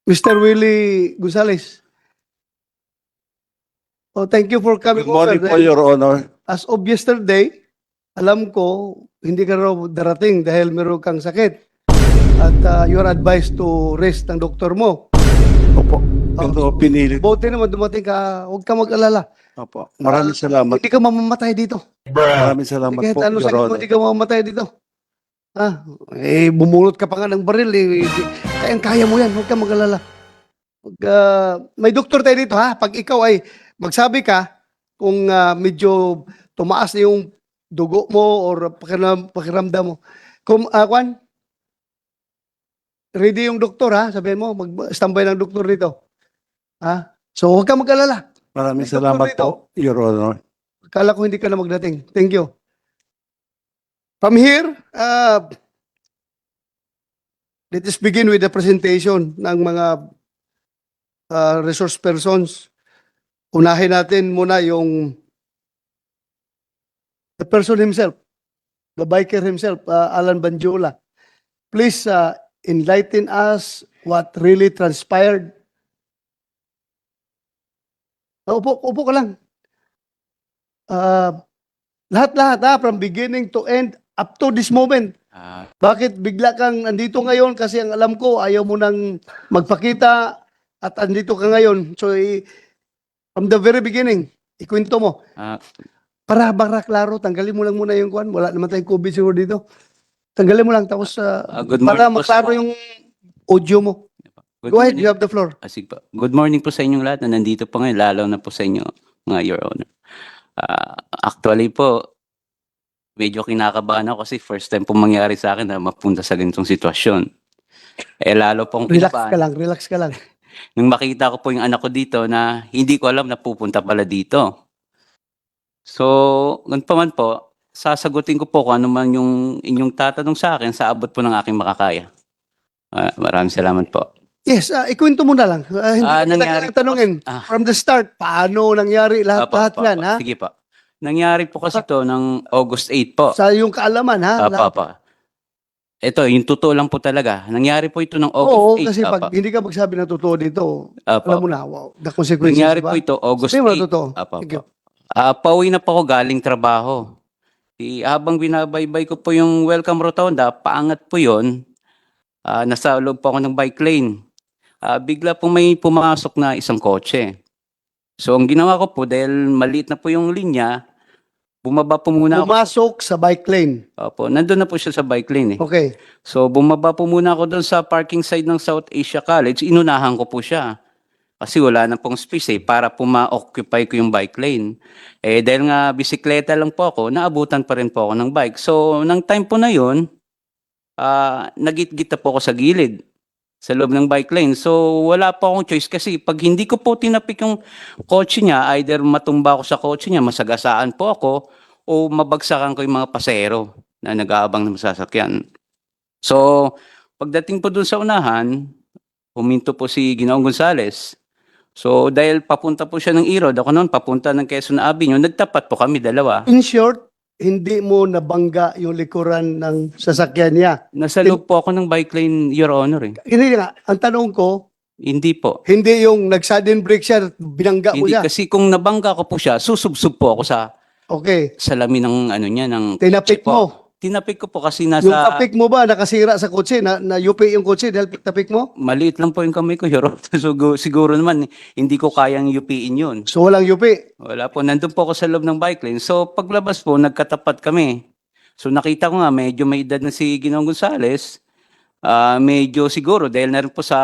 Mr. Willie Gonzales. Oh, thank you for coming Good morning over. po, Your Honor. As of yesterday, alam ko, hindi ka raw darating dahil meron kang sakit. At you are advised to rest ng doktor mo. Opo. Pero pinilit. Buti naman dumating ka, huwag ka mag-alala. Opo. Maraming salamat. Hindi ka mamamatay dito. Maraming salamat Kahit po, ano Your sakit mo, Honor. hindi ka mamamatay dito. Bumulot ka pa nga ng baril. Kaya mo yan, huwag ka mag-alala. May doktor tayo dito ha. Pag ikaw ay magsabi ka, kung medyo tumaas na yung dugo mo or pakiramdam mo. Kung, Kwan, ready yung doktor ha, sabihin mo, mag-standby ng doktor dito. Ha? So huwag ka mag-alala. Maraming May doktor salamat dito. po, Your Honor. Akala ko hindi ka na magdating. Thank you. From here, let us begin with the presentation ng mga resource persons. Unahin natin muna yung the person himself, the biker himself, Alan Banjola. Please enlighten us what really transpired. Upo ka lang. Lahat from beginning to end up to this moment. Bakit bigla kang andito ngayon? Kasi ang alam ko, ayaw mo nang magpakita at andito ka ngayon. So, from the very beginning, ikwento mo. Para klaro, tanggalin mo lang muna yung kwan. Wala naman tayong COVID siguro dito. Tanggalin mo lang, tapos good para morning po, maklaro yung audio mo. Good Go ahead, morning. you have the floor. Sige po. Good morning po sa inyong lahat na nandito po ngayon, lalo na po sa inyo, mga Your Honor. Actually po, medyo kinakabahan ako kasi first time po mangyari sa akin na mapunta sa ganitong sitwasyon. Lalo pong Relax ka lang. Nung makita ko po yung anak ko dito na hindi ko alam na pupunta pala dito. So, ganun pa man po, sasagutin ko po kung ano man yung inyong tatanong sa akin sa abot po ng aking makakaya. Maraming salamat po. Yes, ikwento mo na lang. Hindi ko nangyari kita tanungin. From the start, paano nangyari lahat yan, ha? Sige po. Nangyari po kasi to ng August 8 po. Sa yung kaalaman, ha? Ito, yung totoo lang po talaga. Nangyari po ito ng Oo, August 8. kasi pag hindi ka magsabi ng totoo dito, alam mo na, wow, the consequences, Nangyari diba? po ito August Sabihin mo na 8. totoo. Thank you. Pauwi na po ako galing trabaho. Habang binabaybay ko po yung welcome rotonda, paangat po yon. Nasa loob po ako ng bike lane. Bigla po may pumasok na isang kotse. So ang ginawa ko po, dahil maliit na po yung linya, bumaba po muna ako. Pumasok sa bike lane. Opo, nandun na po siya sa bike lane eh. Okay. So bumaba po muna ako doon sa parking side ng South Asia College. Inunahan ko po siya. Kasi wala na pong space eh, para po ma-occupy ko yung bike lane. Dahil nga bisikleta lang po ako, naabutan pa rin po ako ng bike. So nang time po na yun, nagit-git na po ako sa gilid sa loob ng bike lane. So wala po akong choice kasi pag hindi ko po tinapik yung kotse niya, either matumba ako sa kotse niya, masagasaan po ako, o mabagsakan ko yung mga pasero na nag-aabang ng sasakyan. So pagdating po dun sa unahan, huminto po si Ginoong Gonzales. So dahil papunta po siya ng Irod, ako noon papunta ng Quezon Avenue, nagtapat po kami dalawa. In short, hindi mo nabangga yung likuran ng sasakyan niya. Nasa loob po ako ng bike lane, Your Honor eh. Hindi nga, ang tanong ko, Hindi po. hindi yung nag-sudden brake siya, binangga mo Hindi siya. kasi kung nabangga ko po siya, susubsub po ako sa Okay. salamin ng ano niya ng Tinapik kotse po. mo. Tinapik ko po kasi Yung nasa tapik mo ba nakasira sa kotse? Na-UP yung kotse dahil tapik mo? maliit lang po yung kamay ko, Your Honor. So, siguro naman hindi ko kayang yupiin yun. So walang UP. Wala po, nandun po ako sa loob ng bike lane. So paglabas po, nagkatapat kami. So nakita ko nga medyo may edad na si Ginoong Gonzales. Medyo siguro dahil na rin po sa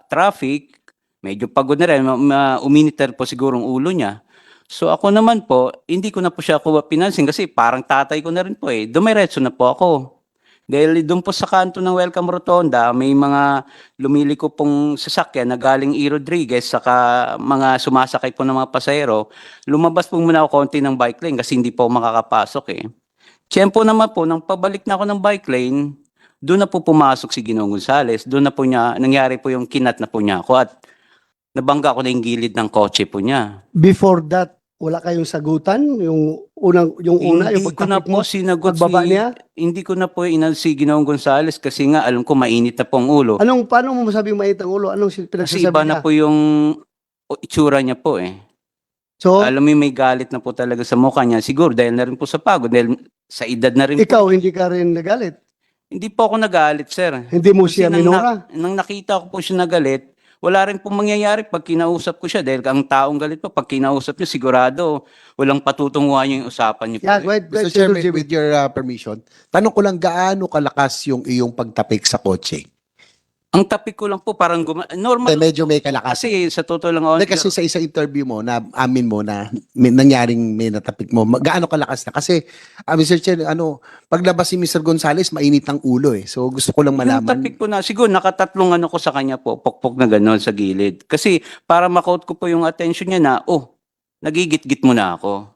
traffic, medyo pagod na rin, uminit na rin po siguro ang ulo niya. So ako naman po, hindi ko na po siya pinansin kasi parang tatay ko na rin po eh. Dumiretso na po ako. Dahil doon po sa kanto ng Welcome Rotonda, may mga lumiliko pong sasakyan na galing E. Rodriguez saka mga sumasakay po ng mga pasahero. Lumabas po muna ako konti ng bike lane kasi hindi po ako makakapasok eh. Tiyempo naman po, nang pabalik na ako ng bike lane, doon na po pumasok si Ginoong Gonzales. Doon na po niya, nangyari po yung kinat na po niya ako at nabangga ko na yung gilid ng kotse po niya. Before that, wala kayong sagutan? Yung una, yung Hindi ko na pagtapik mo? po sinagot pagbaba si, niya? hindi ko na po inal si Ginoong Gonzales kasi nga alam ko mainit na po ang ulo. Paano mo masabing mainit ang ulo? Anong Kasi pinagsasabi iba na niya? po yung itsura niya po eh. So, Alam mo yung may galit na po talaga sa mukha niya. Siguro dahil na rin po sa pagod, dahil sa edad na rin po. ikaw, hindi ka rin nagalit. Hindi po ako nagalit, sir. Hindi mo Kasi siya minura. nang nakita ko po siya nagalit, wala rin pong mangyayari pag kinausap ko siya. Dahil ang taong galit po, pag kinausap niyo, sigurado, walang patutunguhan yung usapan niyo po. Yeah, eh. wait, Mr. wait, Chairman, Senator JB. with your permission, tanong ko lang gaano kalakas yung iyong pagtapik sa kotse? Ang topic ko lang po, parang normal. Medyo may kalakas. Kasi sa totoo lang, Hindi, kasi sa isang interview mo, na amin mo na nangyaring may natapik mo, gaano kalakas na? Kasi, Mr. Chair, paglabas si Mr. Gonzales, mainit ang ulo eh. So gusto ko lang yung malaman. topic ko na, siguro nakatatlong ano ko sa kanya po, pokpok na gano'n sa gilid. Kasi para makot ko po yung attention niya na, nagigit-git mo na ako.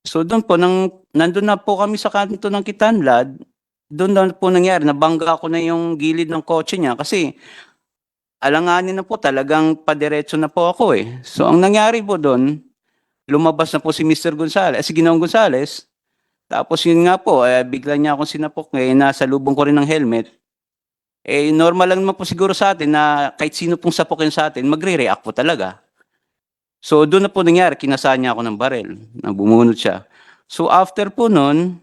So doon po, nandun na po kami sa kanto ng Kitanlad, doon na po nangyari, nabangga ko na yung gilid ng kotse niya kasi alanganin na po, talagang padiretso na po ako eh. So ang nangyari po doon, lumabas na po si Mr. Gonzales, si Ginoong Gonzales, tapos yun nga po, bigla niya akong sinapok nasa lubong ko rin ng helmet. Normal lang naman po siguro sa atin na kahit sino pong sapokin sa atin, magre-react po talaga. So doon na po nangyari, kinasaan niya ako ng barel, na bumunot siya. So after po noon,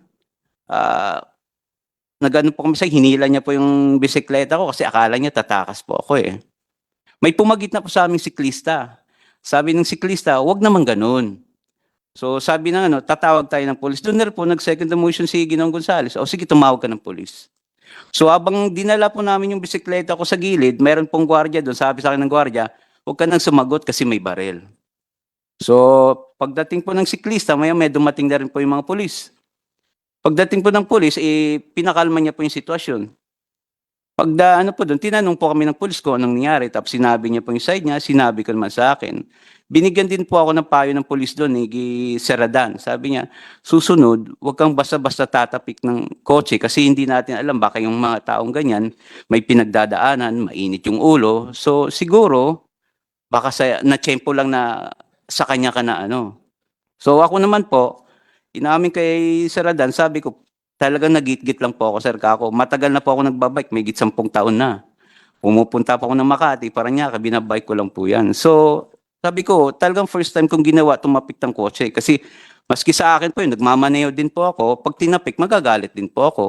nagano po kami sa hinila niya po yung bisikleta ko kasi akala niya tatakas po ako eh. May pumagit na po sa aming siklista. Sabi ng siklista, wag naman ganun. So sabi ng tatawag tayo ng polis. Doon na rin po nag-second motion si Ginoong Gonzales. O sige, tumawag ka ng polis. So habang dinala po namin yung bisikleta ko sa gilid, meron pong gwardiya doon. Sabi sa akin ng gwardiya, huwag ka nang sumagot kasi may barel. So pagdating po ng siklista, may dumating na rin po yung mga polis. Pagdating po ng polis, pinakalma niya po yung sitwasyon. Pagdaan po doon, tinanong po kami ng polis ko anong nangyari. Tapos sinabi niya po yung side niya, sinabi ko naman sa akin. Binigyan din po ako ng payo ng polis doon, ni Seradan. Sabi niya, susunod, huwag kang basta-basta tatapik ng kotse kasi hindi natin alam baka yung mga taong ganyan may pinagdadaanan, mainit yung ulo. So siguro, baka na-tsempo lang na sa kanya ka na So ako naman po, inamin kay Seradan, sabi ko, talagang nagit-git lang po ako, sir, kako. Matagal na po ako nagbabike, may 10 taon na. Pumupunta pa ako ng Makati, Paranaque, binabike ko lang po yan. So, sabi ko, talagang first time kong ginawa, tumapik ng kotse. Kasi, maski sa akin po yun, nagmamaneo din po ako. Pag tinapik, magagalit din po ako.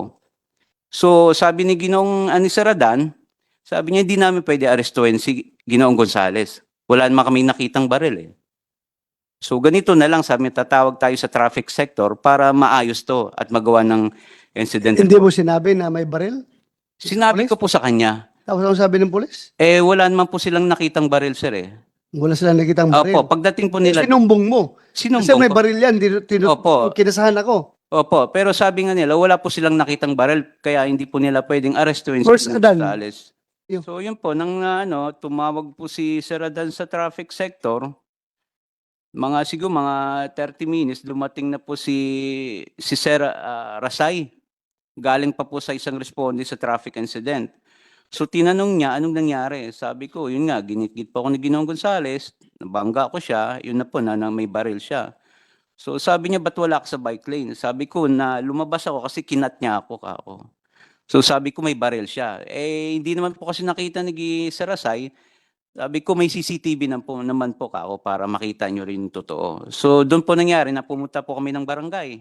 So, sabi ni Ginoong Seradan, sabi niya, hindi namin pwede arestuhin si Ginoong Gonzales. Wala naman kami nakitang baril eh. So ganito na lang, sabi niya, tatawag tayo sa traffic sector para maayos to at magawa ng incident. Hindi mo sinabi na may baril? Sinabi ko po sa kanya, Tapos ang sabi ng polis? wala naman po silang nakitang baril, sir eh. Wala silang nakitang baril. Opo, pagdating po nila, Sinumbong mo. Kasi sinumbong may ko. baril yan. Opo. Kinasahan ako. Opo, pero sabi nga nila, wala po silang nakitang baril, kaya hindi po nila pwedeng arestuin First si Adan. Gonzales. Yun. So yun po, nang tumawag po si Sir Adan sa traffic sector, siguro mga 30 minutes, dumating na po si Sir Rasay. Galing pa po sa isang responde sa traffic incident. So tinanong niya, anong nangyari? Sabi ko, yun nga, ginit-git pa ako ni Ginoong Gonzales, nabangga ko siya, yun na po, na may baril siya. So sabi niya, ba't wala ka sa bike lane? Sabi ko, na lumabas ako kasi kinat niya ako kako. So sabi ko, may baril siya. Hindi naman po kasi nakita ni Sir Rasay. Sabi ko, may CCTV naman po kako para makita nyo rin yung totoo. So doon po nangyari na pumunta po kami ng barangay.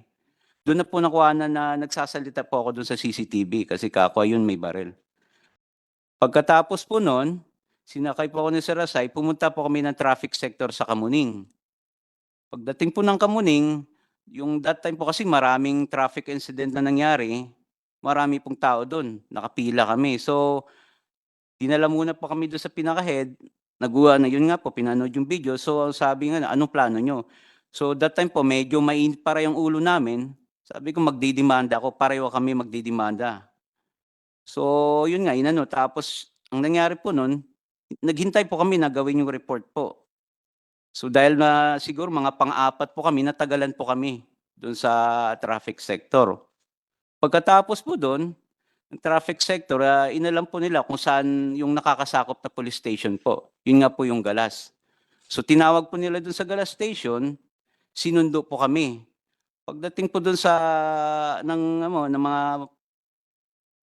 Doon na po nakuha na nagsasalita po ako doon sa CCTV kasi kako yun may baril. Pagkatapos po noon, sinakay po ako ni Sir Rasay, pumunta po kami ng traffic sector sa Kamuning. Pagdating po ng Kamuning, yung that time po kasi maraming traffic incident na nangyari, marami pong tao doon, nakapila kami. So, dinala muna po kami doon sa pinaka-head, yun nga po, pinanood yung video. So, sabi nga, anong plano nyo? So, that time po, medyo mainit para yung ulo namin. Sabi ko, magdidemanda ako, pareho kami magdidemanda. So, yun nga, Tapos, ang nangyari po nun, naghintay po kami na gawin yung report po. So, dahil na siguro mga pang-apat po kami, natagalan po kami doon sa traffic sector. Pagkatapos po doon, ng traffic sector, inalam po nila kung saan yung nakakasakop na police station po. Yun nga po yung Galas. So tinawag po nila dun sa Galas station, sinundo po kami. Pagdating po doon sa ng mga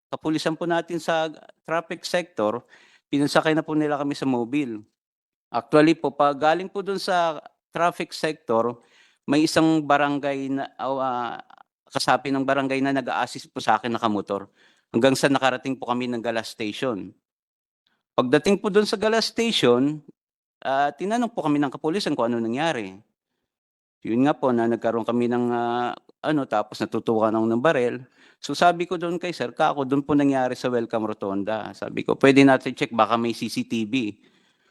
kapulisan po natin sa traffic sector, pinansakay na po nila kami sa mobile. Actually po, pag galing po doon sa traffic sector, may isang barangay na, kasapi ng barangay na nag-a-assist po sa akin nakamotor. Hanggang sa nakarating po kami ng Galas Station. Pagdating po doon sa Galas Station, tinanong po kami ng kapulisan kung ano nangyari. Yun nga po na nagkaroon kami ng tapos natutukan ako ng barel. So sabi ko doon kay Sir Kako, doon po nangyari sa Welcome Rotonda. Sabi ko, pwede natin check, baka may CCTV.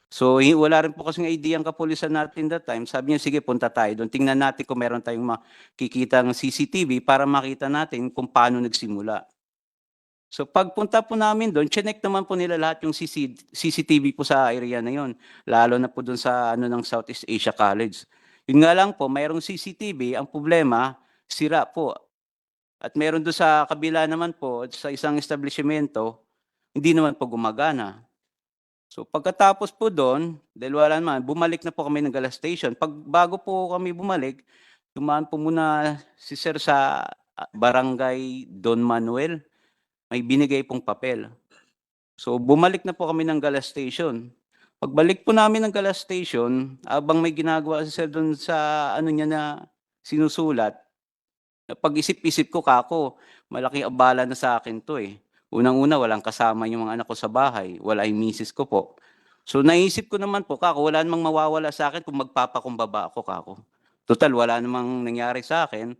So wala rin po kasing idea ang kapulisan natin that time. Sabi niya, sige, punta tayo doon. Tingnan natin kung meron tayong makikita ng CCTV para makita natin kung paano nagsimula. So pagpunta po namin doon, chinek naman po nila lahat yung CCTV po sa area na yon. Lalo na po doon sa ng Southeast Asia College. Yun nga lang po, mayroong CCTV, ang problema, sira po. At meron doon sa kabila naman po, sa isang establishmento, hindi naman po gumagana. So pagkatapos po doon, dahil wala naman, bumalik na po kami ng Galas Station. Bago po kami bumalik, dumaan po muna si Sir sa barangay Don Manuel. May binigay pong papel. So bumalik na po kami ng Galas Station. Pagbalik po namin ng Galas Station, abang may ginagawa si Sir doon sa niya na sinusulat, pag-isip-isip ko, Kako, malaking abala na sa akin to eh. Unang-una, walang kasama yung mga anak ko sa bahay, wala yung misis ko po. So naisip ko naman po, Kako, wala namang mawawala sa akin kung magpapakumbaba ako, Kako. Total, wala namang nangyari sa akin.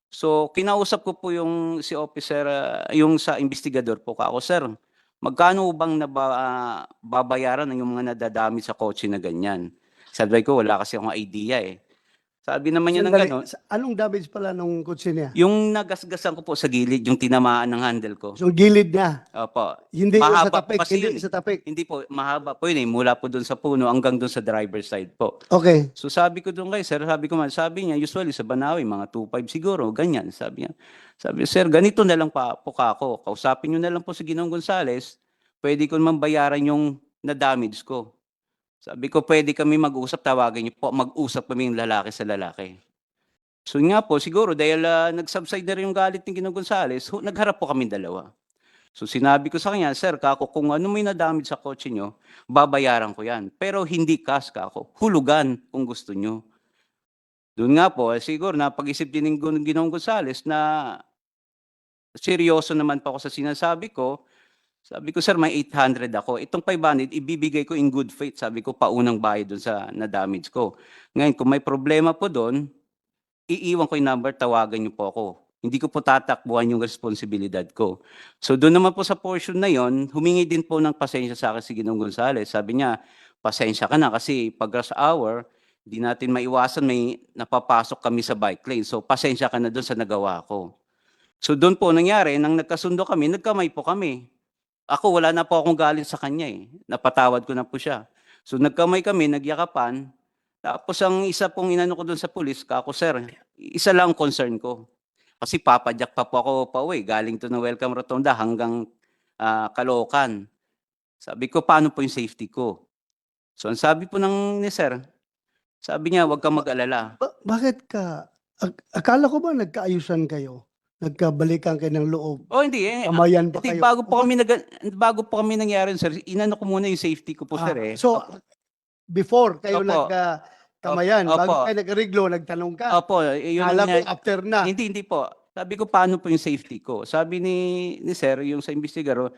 So kinausap ko po yung si officer, yung sa investigador po, Kako, Sir, magkano bang babayaran ng yung mga nadadami sa kotse na ganyan? Sabi ko, wala kasi akong idea eh. Sabi naman niya ng Sandali, gano'n, anong damage pala nung kotse niya? yung nagasgasan ko po sa gilid, yung tinamaan ng handle ko. So gilid niya. Opo. Hindi yung sa Mahaba tapik, po kasi hindi yun. sa tapik. Hindi po, mahaba po yun eh. Mula po doon sa puno hanggang doon sa driver's side po. Okay. So sabi ko doon kay Sir, sabi niya, usually sa Banawi, mga 2.5 siguro, ganyan. Sabi niya, Sir, ganito na lang po ako. Kausapin niyo na lang po si Ginoong Gonzales, pwede ko naman bayaran yung na-damage ko. Sabi ko, pwede kami mag-usap, tawagin niyo po, mag-usap kami yung lalaki sa lalaki. So nga po, siguro dahil nag-subside na rin yung galit ni Ginoong Gonzales, nagharap po kami dalawa. So sinabi ko sa kanya, Sir, Kako, kung ano may na-damage sa kotse nyo, babayaran ko yan. Pero hindi cash, Kako. Hulugan kung gusto nyo. Doon nga po, siguro napag-isip din ng Ginoong Gonzales na seryoso naman pa ako sa sinasabi ko. Sabi ko, Sir, may 800 ako. Itong 500, ibibigay ko in good faith. Sabi ko, paunang bayad doon sa na-damage ko. Ngayon, kung may problema po doon, iiwan ko yung number, tawagan niyo po ako. Hindi ko po tatakbuhan yung responsibilidad ko. So doon naman po sa portion na yon, humingi din po ng pasensya sa akin si Ginoong Gonzales. Sabi niya, pasensya ka na kasi pag rush hour, hindi natin maiwasan, may napapasok kami sa bike lane. So pasensya ka na doon sa nagawa ko. So doon po nangyari, nang nagkasundo kami, nagkamay po kami. Ako, wala na po akong galit sa kanya eh. Napatawad ko na po siya. So nagkamay kami, nagyakapan. Tapos ang isa pong inano ko doon sa pulis, Kako, Sir, isa lang concern ko. Kasi papadyak pa po ako pauwi. Galing to ng Welcome Rotonda hanggang Caloocan. Sabi ko, paano po yung safety ko? So ang sabi po ni Sir, sabi niya, huwag kang mag-alala. Bakit ka? Akala ko ba nagkaayusan kayo? Nagkabalikan kayo ng loob? Oh, hindi eh. Kamayan pa Hindi, kayo? bago po kami nangyari, Sir, inano ko muna yung safety ko po, Sir eh. So, before kayo Opo. nagkamayan, Opo. bago kayo nag-reglo, nagtanong ka. Opo, yun ang Kala ko nangyari. after na. Hindi po. Sabi ko, paano po yung safety ko? Sabi ni Sir, yung sa investigador,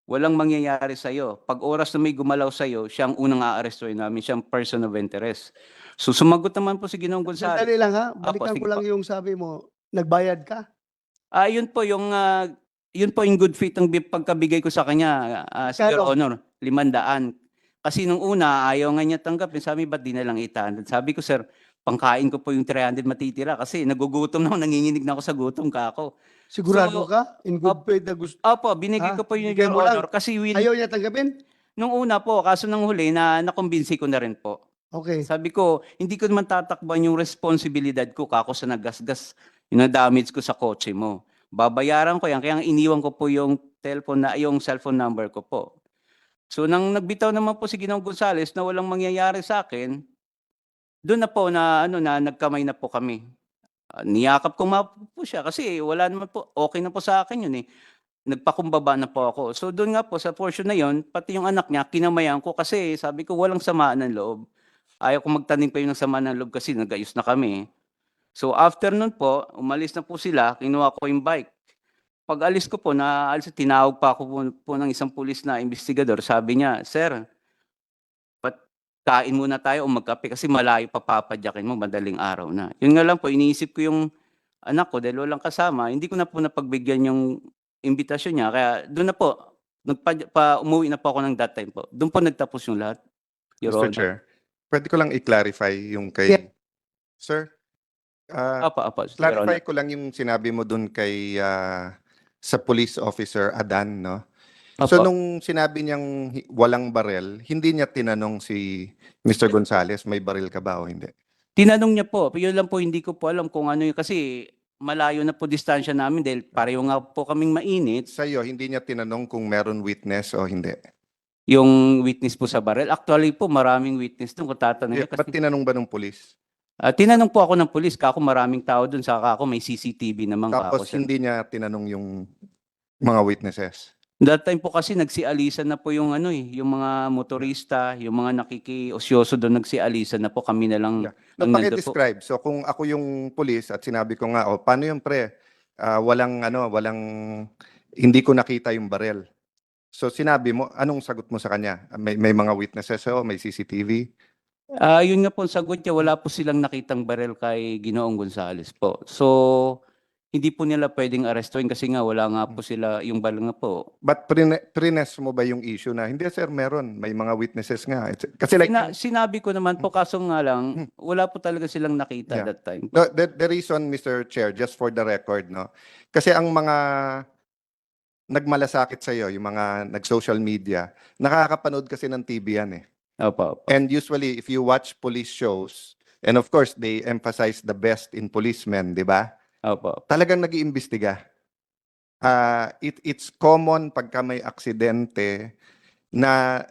walang mangyayari sa'yo. Pag oras na may gumalaw sa'yo, siyang unang aarestuin namin, siyang person of interest. So sumagot naman po si Ginoong Gonzales. Sandali lang ha, balikan Opo, ko sige lang po. yung sabi mo, nagbayad ka? Yun po yung good faith ang pagkabigay ko sa kanya, Sir Kano? Honor, 500. Kasi nung una, ayaw nga niya tanggapin. Sabi, ba't di na lang 800? Sabi ko, Sir, pangkain ko po yung 300 matitira kasi nagugutom na ako, nanginginig na ako sa gutom, Kako. Sigurado So, ka? In good faith na gusto? Opo, binigay ko po yung Bigay mo Your lang. Honor kasi Ayaw niya tanggapin? nung una po, kaso nang huli nakumbinsi ko na rin po. Okay. Sabi ko, hindi ko naman tatakban yung responsibilidad ko, Kako, sa nagasgas, yung na-damage ko sa kotse mo. Babayaran ko yan, kaya iniwan ko po yung cellphone number ko po. So nang nagbitaw naman po si Ginoong Gonzales na walang mangyayari sa akin, Doon na po na ano na nagkamay na po kami. Niyakap ko nga po siya kasi wala naman po, okay na po sa akin yun eh. Nagpakumbaba na po ako. So doon nga po sa portion na yon, pati yung anak niya, kinamayan ko kasi sabi ko walang samaan ng loob. Ayaw ko magtanim pa yun ng samaan ng loob kasi nagayos na kami. So after nun po, umalis na po sila, kinuha ko yung bike. Pag alis ko po, tinawag pa ako po ng isang pulis na investigador. Sabi niya, "Sir, ba't kain muna tayo o magkape kasi malayo pa papadyakin mo, madaling araw na." Yun nga lang po, iniisip ko yung anak ko dahil walang kasama, hindi ko na po napagbigyan yung imbitasyon niya. Kaya doon na po, umuwi na po ako ng that time po. Doon po nagtapos yung lahat, Your Mr. Honor. Chair, pwede ko lang i-clarify yung kay... Yeah. Sir, Apa, Your clarify Honor. ko lang yung sinabi mo dun kay sa police officer Adan, no? So Apa. nung sinabi niyang walang barel, hindi niya tinanong si Mr. Gonzales, may baril ka ba o hindi? Tinanong niya po, yun lang po hindi ko po alam kung ano yun kasi malayo na po distansya namin dahil pareho nga po kaming mainit. Sa'yo, hindi niya tinanong kung meron witness o hindi. Yung witness po sa barrel. Actually po, maraming witness doon kung tatanungin. Ba't tinanong ba ng police? Tinanong po ako ng pulis, kako maraming tao doon, saka ako may CCTV naman kako. Tapos hindi niya tinanong yung mga witnesses. That time po kasi nagsialisan na po yung ano yung mga motorista, yung mga nakikiosyoso doon nagsialisan na po, kami na lang. Yeah. ang nandun po. Paki-describe. So kung ako yung police at sinabi ko nga, paano yung pre? Walang hindi ko nakita yung barel. So sinabi mo, anong sagot mo sa kanya? May mga witnesses may CCTV? Yun nga po ang sagot niya, wala po silang nakitang barel kay Ginoong Gonzales po. So hindi po nila pwedeng arestuin kasi nga wala nga po sila yung barel nga po. But prines mo ba yung issue na, hindi sir, meron, may mga witnesses nga. Kasi like, Sinabi ko naman po, kaso nga lang, wala po talaga silang nakita Yeah. that time. the reason, Mr. Chair, just for the record, no? Kasi ang mga nagmalasakit sa iyo, yung mga nag-social media, nakakapanood kasi ng TV yan eh. Opo. And usually, if you watch police shows, and of course, they emphasize the best in policemen, di ba? Opo. Talagang nag-iimbestiga. It's common pagka may aksidente na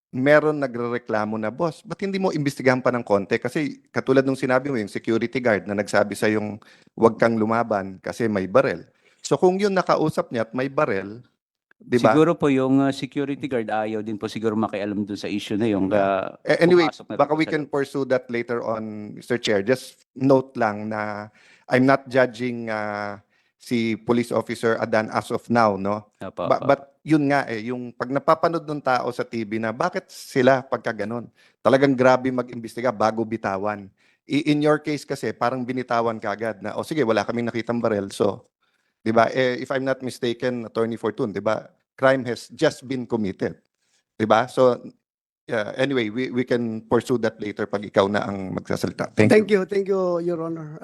meron nagrereklamo na, boss, ba't hindi mo imbestigahan pa ng konti? Kasi katulad nung sinabi mo, yung security guard na nagsabi sa yung huwag kang lumaban kasi may barel. So kung yun nakausap niya at may barel, di ba? Siguro po yung security guard ayaw din po siguro makialam dun sa issue na yung Anyway, pumasok na baka rin we sa can loob. pursue that later on, Mr. Chair. Just note lang na I'm not judging si Police Officer Adan as of now, no? Opo, opo. But yun nga yung pag napapanood ng tao sa TV na bakit sila pagka ganun? Talagang grabe mag-imbestiga bago bitawan. In your case kasi parang binitawan ka agad na, sige, wala kaming nakitang barel. So, di ba? If I'm not mistaken, Attorney Fortun, di ba? Crime has just been committed. Di ba? So, anyway, we can pursue that later pag ikaw na ang magsasalita. Thank you. Thank you, Your Honor.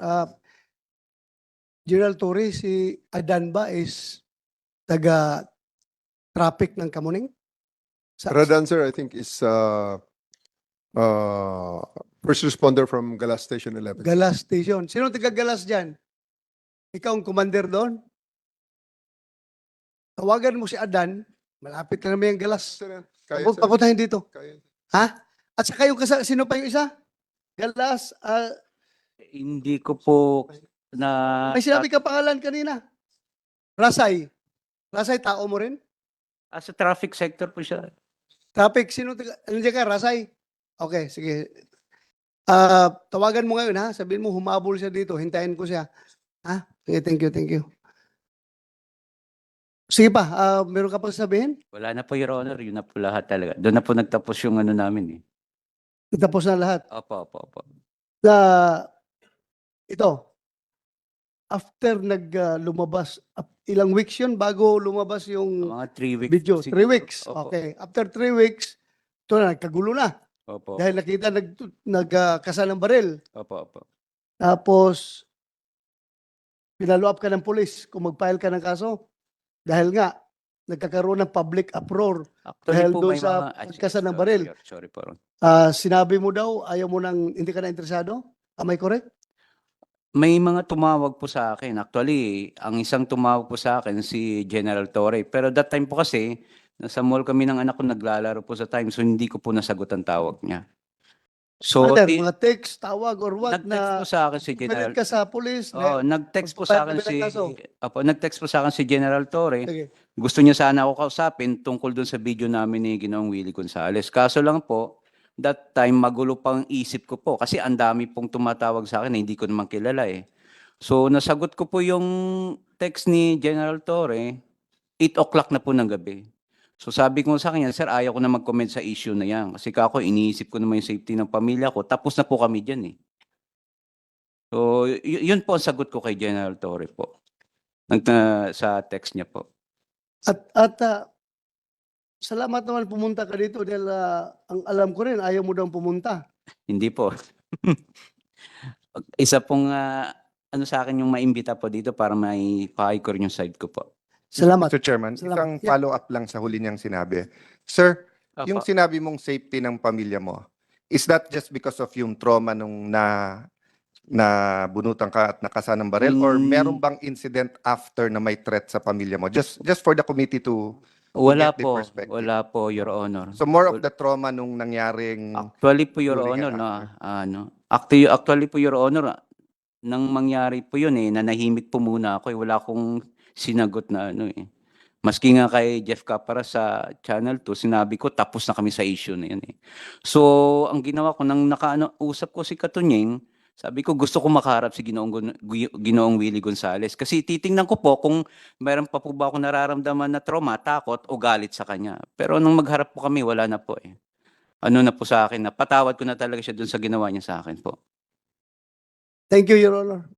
General Torre, si Adan ba is taga-traffic ng Kamuning? Radan, sir, I think is first responder from Galas Station 11. Galas Station. Sino taga-Galas dyan? Ikaw ang commander doon? Tawagan mo si Adan. Malapit na naman yung Galas. Sir, kaya, sir. Papuntahin dito. Kaya. Ha? At saka yung sino pa yung isa? Galas. Hindi ko po na... May sinabi ka pangalan kanina. Rasay. Rasay, tao mo rin? Sa traffic sector po siya. Traffic, nandiyan ka, Rasay? Okay, sige. Tawagan mo ngayon ha. Sabihin mo, humabol siya dito. Hintayin ko siya. Ha? Okay, thank you. Sige pa, meron ka pang sabihin? Wala na po, Your Honor. Yun na po lahat talaga. Doon na po nagtapos yung ano namin eh. Tapos na lahat. Opo. Ito, after lumabas, ilang weeks yun bago lumabas yung Mga 3 weeks. video? siguro. 3 weeks. Opo. Okay. After 3 weeks, ito na, nagkagulo na. Opo. Dahil nakita nagkasa ng baril. Opo. Tapos, pinalo up ka ng police kung mag-file ka ng kaso. Dahil nga, nagkakaroon ng public uproar. Actually Dahil po, doon may sa mga- pagkasa ng baril. Sorry po. Ron. Sinabi mo daw, ayaw mo hindi ka na interesado? Am I correct? May mga tumawag po sa akin. Actually, ang isang tumawag po sa akin si General Torre. Pero that time po kasi, nasa mall kami ng anak ko, naglalaro po sa time. So hindi ko po nasagot ang tawag niya. So, Brother, mga text, tawag, or what nag-text na po sa akin si General. pilit ka sa police. Oh, nag-text po sa akin si nag-text po sa akin si General Torre. Sige. Gusto niya sana ako kausapin tungkol dun sa video namin ni Ginoong Willie Gonzales. Kaso lang po, that time magulo pang isip ko po kasi ang dami pong tumatawag sa akin na hindi ko naman kilala eh. So nasagot ko po yung text ni General Torre, 8 o'clock na po ng gabi. So sabi ko sa kanya, sir, ayaw ko na mag-comment sa issue na yan. Kasi kako, iniisip ko naman yung safety ng pamilya ko. Tapos na po kami dyan eh. So yun po ang sagot ko kay General Torre po. Sa text niya po. At salamat naman pumunta ka dito dahil ang alam ko rin, ayaw mo daw pumunta. Hindi po. Isa pong ano sa akin yung maimbita po dito para may pa-icor yung side ko po. Salamat. Mr. Chairman, Salamat. isang Yeah. follow-up lang sa huli niyang sinabi. Sir, Apo. yung sinabi mong safety ng pamilya mo, is that just because of yung trauma nung na bunutan ka at nakasa ng baril, or meron bang incident after na may threat sa pamilya mo? Just for the committee to Wala get the po. perspective. Wala po, Your Honor. So more of the trauma nung nangyaring Actually po, Your During Honor, and no, actually po, Your Honor, nang mangyari po yun eh, nanahimik po muna ako eh, wala akong sinagot na ano eh. Maski nga kay Jeff Capara sa Channel 2, sinabi ko tapos na kami sa issue na yun eh. So, ang ginawa ko, nang usap ko si Katunying, sabi ko gusto ko makaharap si Ginoong Willie Gonzales. Kasi titingnan ko po kung mayroon pa po ba ako nararamdaman na trauma, takot o galit sa kanya. Pero nung magharap po kami, wala na po eh. Ano na po sa akin, na patawad ko na talaga siya dun sa ginawa niya sa akin po. Thank you, Your Honor.